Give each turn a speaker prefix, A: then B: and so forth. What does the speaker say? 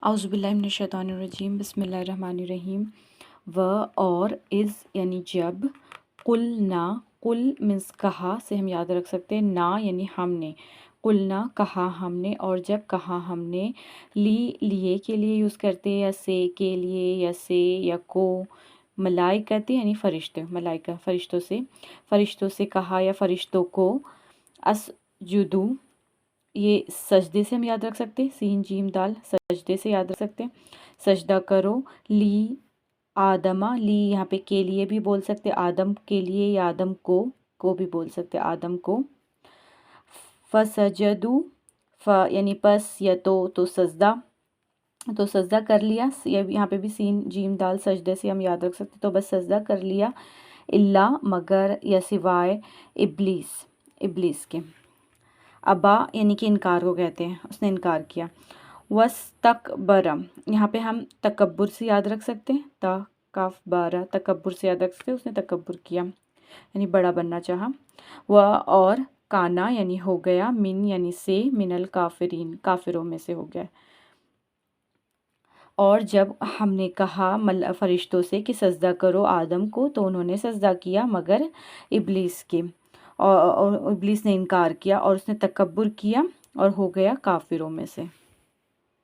A: اعوذ باللہ من الشیطان الرجیم، بسم اللہ الرحمن الرحیم۔ و اور از یعنی جب، قلنا قل مینس کہا سے ہم یاد رکھ سکتے ہیں، نا یعنی ہم نے، قلنا کہا ہم نے، اور جب کہا ہم نے، لیے کے لیے یوز کرتے ہیں، یا سے کے لیے، یا سے یا کو، ملائکہ یعنی فرشتے، ملائکہ فرشتوں سے کہا یا فرشتوں کو، اسجدو یہ سجدے سے ہم یاد رکھ سکتے ہیں، سین جیم دال سجدے سے یاد رکھ سکتے ہیں، سجدہ کرو، لی آدمہ، لی یہاں پہ کے لیے بھی بول سکتے، آدم کے لیے یا آدم کو بھی بول سکتے، آدم کو، فسجدو یعنی پس یا تو سجدہ کر لیا، یہاں پہ بھی سین جیم دال سجدے سے ہم یاد رکھ سکتے، تو بس سجدہ کر لیا، اللہ مگر یا سوائے ابلیس کے، ابا یعنی کہ انکار کو کہتے ہیں، اس نے انکار کیا، وستکبر یہاں پہ ہم تکبر سے یاد رکھ سکتے ہیں، تا کاف بارہ تکبر سے یاد رکھ سکتے ہیں، اس نے تکبر کیا یعنی بڑا بننا چاہا، اور کانا یعنی ہو گیا، من یعنی سے، من الکافرین کافروں میں سے ہو گیا، اور جب ہم نے کہا فرشتوں سے کہ سجدہ کرو آدم کو تو انہوں نے سجدہ کیا مگر ابلیس کے، اور ابلیس نے انکار کیا اور اس نے تکبر کیا اور ہو گیا کافروں میں سے۔